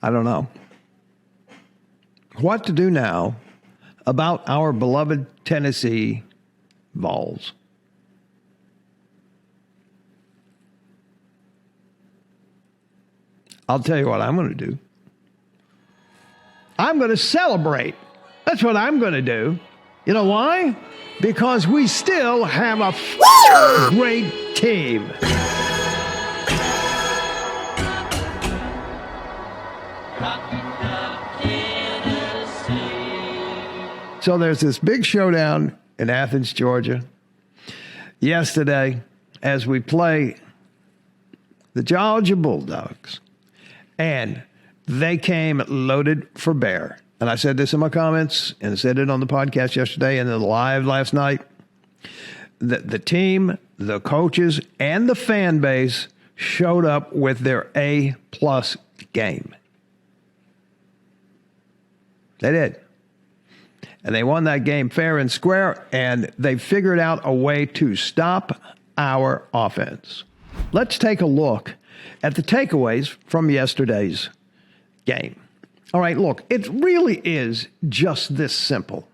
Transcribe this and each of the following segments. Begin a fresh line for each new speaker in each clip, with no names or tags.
I don't know. What to do now about our beloved Tennessee Vols? I'll tell you what I'm going to do. I'm going to celebrate. That's what I'm going to do. You know why? Because we still have a great team. So there's this big showdown in Athens, Georgia, yesterday as we play the Georgia Bulldogs. And they came loaded for bear. And I said this in my comments and said it on the podcast yesterday and then live last night. The team, the coaches, and the fan base showed up with their A-plus game. They did. And they won that game fair and square, and they figured out a way to stop our offense. Let's take a look at the takeaways from yesterday's game. All right, look, it really is just this simple.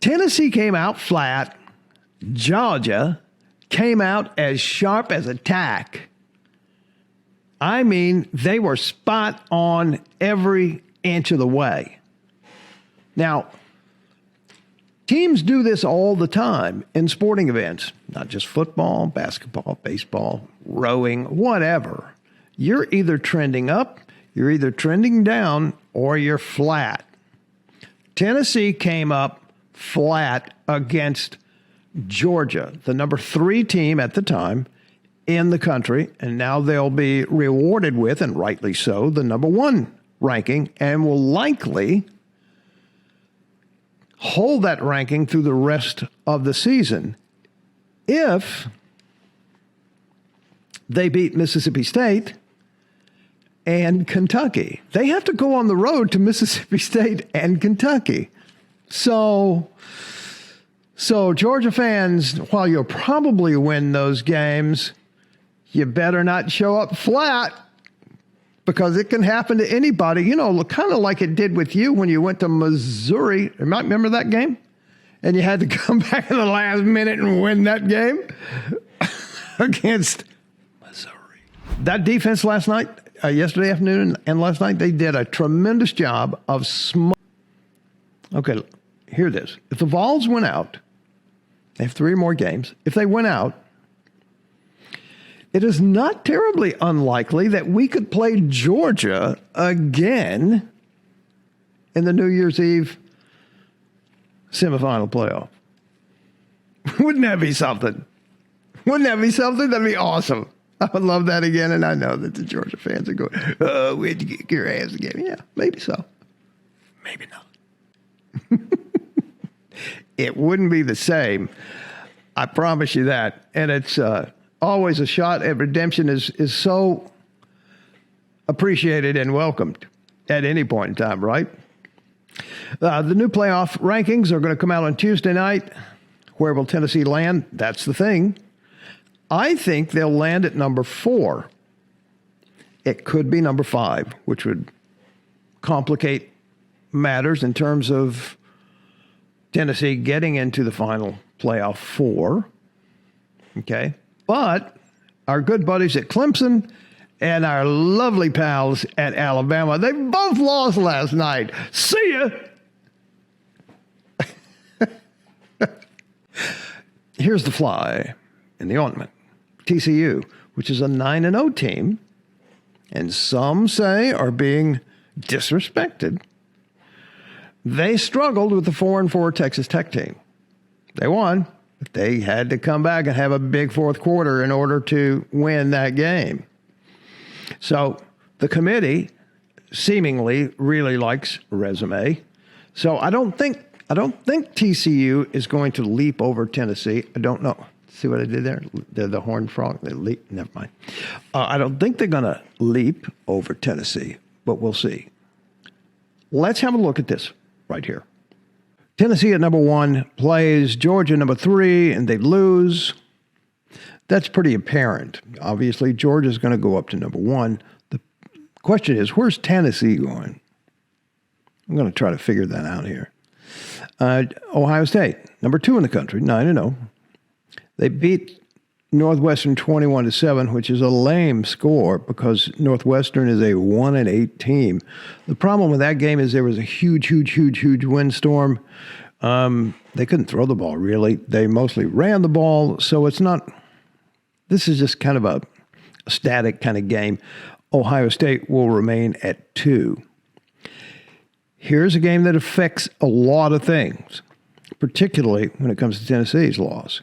Tennessee came out flat. Georgia came out as sharp as a tack. I mean, they were spot on every inch of the way. Now, teams do this all the time in sporting events, not just football, basketball, baseball, rowing, whatever. You're either trending up, you're either trending down, or you're flat. Tennessee came up flat against Georgia, the number 3 team at the time in the country, and now they'll be rewarded with, and rightly so, the number 1 ranking, and will likely hold that ranking through the rest of the season if they beat Mississippi State and Kentucky. They have to go on the road to Mississippi State and Kentucky. So Georgia fans, while you'll probably win those games, you better not show up flat, because it can happen to anybody, you know, kind of like it did with you when you went to Missouri. Remember that game? And you had to come back in the last minute and win that game against Missouri. That defense last night, yesterday afternoon and last night, they did a tremendous job of Okay, hear this. If the Vols win out, they have 3 more games. If they win out, it is not terribly unlikely that we could play Georgia again in the New Year's Eve semifinal playoff. Wouldn't that be something? Wouldn't that be something? That'd be awesome. I would love that again, and I know that the Georgia fans are going, oh, we had to get your ass again. Yeah, maybe so. Maybe not. It wouldn't be the same. I promise you that. And it's always a shot at redemption is so appreciated and welcomed at any point in time, right? The new playoff rankings are going to come out on Tuesday night. Where will Tennessee land? That's the thing. I think they'll land at number 4. It could be number 5, which would complicate matters in terms of Tennessee getting into the final playoff 4. Okay. But our good buddies at Clemson and our lovely pals at Alabama, they both lost last night. See ya. Here's the fly in the ointment. TCU, which is a 9-0 team, and some say are being disrespected. They struggled with the 4-4 Texas Tech team. They won. But they had to come back and have a big fourth quarter in order to win that game. So the committee seemingly really likes resume. So I don't think TCU is going to leap over Tennessee. I don't know. See what I did there? The horned frog. They leap. Never mind. I don't think they're going to leap over Tennessee, but we'll see. Let's have a look at this right here. Tennessee at number 1 plays Georgia number 3, and they lose. That's pretty apparent. Obviously, Georgia's going to go up to number 1. The Question is, where's Tennessee going? I'm going to try to figure that out here. Ohio State, number 2 in the country, 9-0. They beat Northwestern 21-7, which is a lame score because Northwestern is a 1-8 team. The problem with that game is there was a huge windstorm. They couldn't throw the ball, really. They mostly ran the ball, so it's not – this is just kind of a static kind of game. Ohio State will remain at 2. Here's a game that affects a lot of things, particularly when it comes to Tennessee's loss.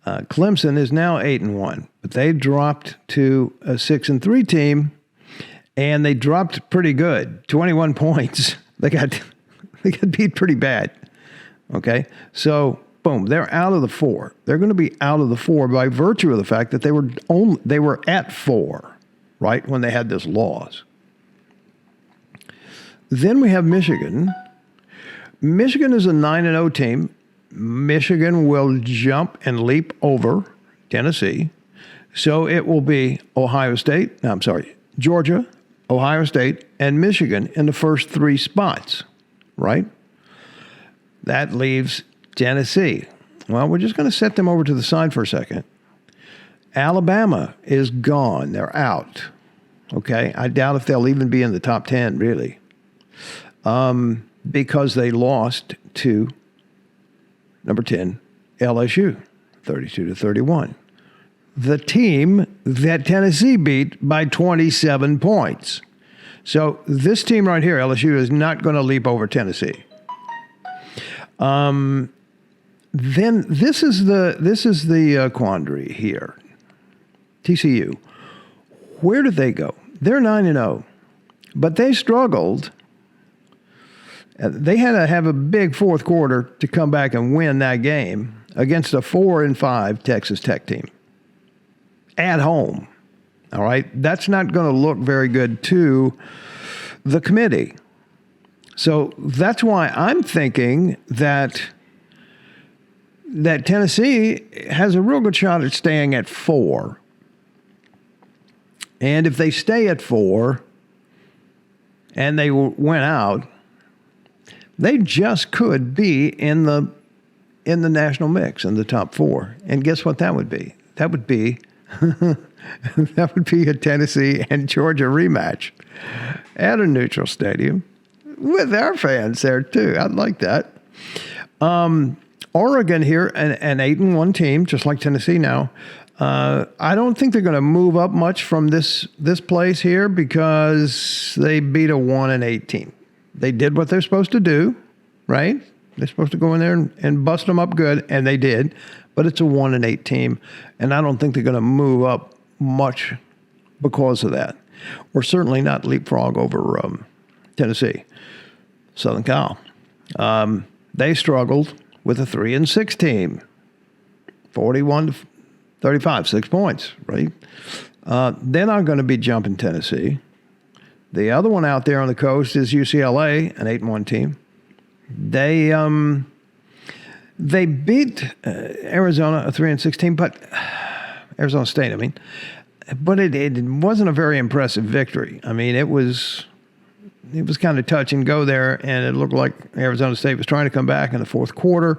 Clemson is now 8-1, but they dropped to a 6-3 team, and they dropped pretty good, 21 points. They got beat pretty bad. Okay, so boom, they're out of the 4. They're going to be out of the 4 by virtue of the fact that they were at 4, right, when they had this loss. Then we have Michigan. Michigan is a 9-0 team. Michigan will jump and leap over Tennessee. So it will be Georgia, Ohio State, and Michigan in the first 3 spots, right? That leaves Tennessee. Well, we're just going to set them over to the side for a second. Alabama is gone. They're out. Okay? I doubt if they'll even be in the top 10, really, because they lost to number 10, LSU, 32-31. The team that Tennessee beat by 27 points. So this team right here, LSU, is not going to leap over Tennessee. Then this is the quandary here. TCU, where did they go? They're 9-0, but they struggled. They had to have a big fourth quarter to come back and win that game against a 4-5 Texas Tech team at home. All right, that's not going to look very good to the committee. So that's why I'm thinking that Tennessee has a real good shot at staying at 4. And if they stay at 4 and they went out, they just could be in the national mix in the top 4. And guess what that would be? That would be that would be a Tennessee and Georgia rematch at a neutral stadium with our fans there too. I'd like that. Oregon here, an 8-1 team, just like Tennessee now. I don't think they're going to move up much from this place here because they beat a 1-8 team. They did what they're supposed to do, right? They're supposed to go in there and bust them up good, and they did. But it's a 1-8 team, and I don't think they're going to move up much because of that. Or certainly not leapfrog over Tennessee. Southern Cal. They struggled with a 3-6 team. 41-35, 6 points, right? They're not going to be jumping Tennessee. The other one out there on the coast is UCLA, an 8-1 team. They beat Arizona, a 3-6 team, but Arizona State, I mean. But it wasn't a very impressive victory. I mean, it was kind of touch and go there, and it looked like Arizona State was trying to come back in the fourth quarter.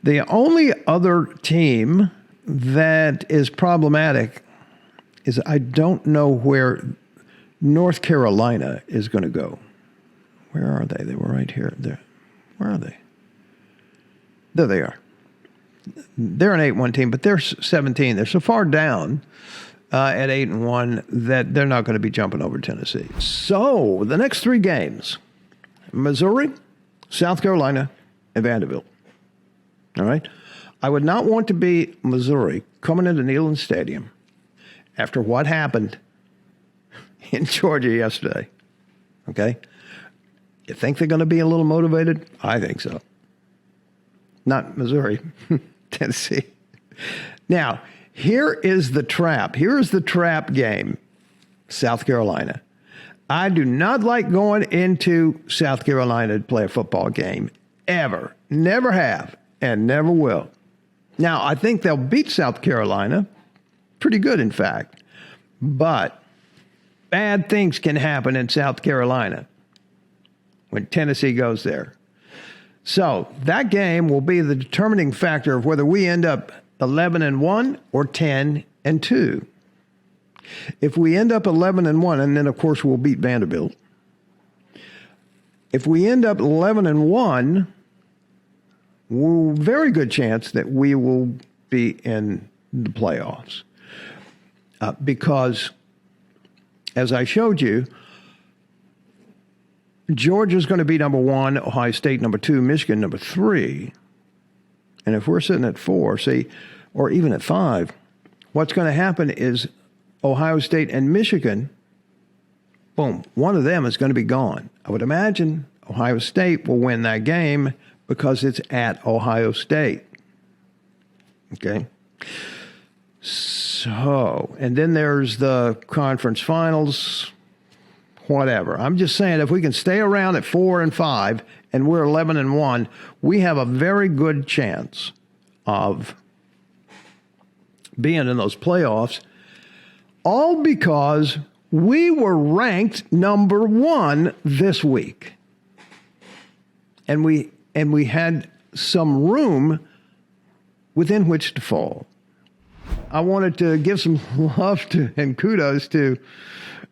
The only other team that is problematic is I don't know where North Carolina is going to go. Where are they? They were right here. There. Where are they? There they are. They're an 8-1 team, but they're 17. They're so far down at 8-1 that they're not going to be jumping over Tennessee. So the next 3 games, Missouri, South Carolina, and Vanderbilt. All right? I would not want to be Missouri coming into Neyland Stadium after what happened in Georgia yesterday. Okay? You think they're going to be a little motivated? I think so. Not Missouri, Tennessee. Now, here is the trap. Here is the trap game, South Carolina. I do not like going into South Carolina to play a football game, ever. Never have, and never will. Now, I think they'll beat South Carolina, pretty good, in fact. But bad things can happen in South Carolina when Tennessee goes there. So that game will be the determining factor of whether we end up 11-1 or 10-2. If we end up 11-1, and then of course we'll beat Vanderbilt. If we end up 11-1, very good chance that we will be in the playoffs. Because, as I showed you, Georgia's going to be number 1, Ohio State number 2, Michigan number 3. And if we're sitting at 4, or even at 5, what's going to happen is Ohio State and Michigan, boom, one of them is going to be gone. I would imagine Ohio State will win that game because it's at Ohio State. Okay? So, and then there's the conference finals, whatever. I'm just saying if we can stay around at 4 and 5 and we're 11-1, we have a very good chance of being in those playoffs, all because we were ranked number 1 this week. And we had some room within which to fall. I wanted to give some love to and kudos to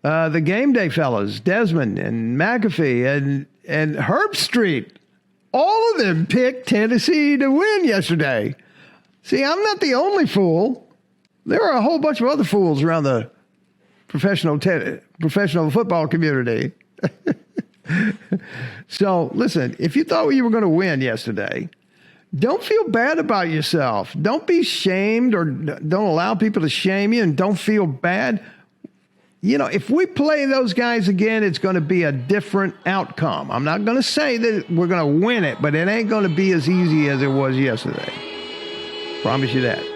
the game day fellas, Desmond and McAfee and Herb Street. All of them picked Tennessee to win yesterday. See, I'm not the only fool. There are a whole bunch of other fools around the professional football community. So, listen, if you thought you were going to win yesterday, don't feel bad about yourself. Don't be shamed, or don't allow people to shame you, and don't feel bad. You know, if we play those guys again, it's going to be a different outcome. I'm not going to say that we're going to win it, but it ain't going to be as easy as it was yesterday. Promise you that.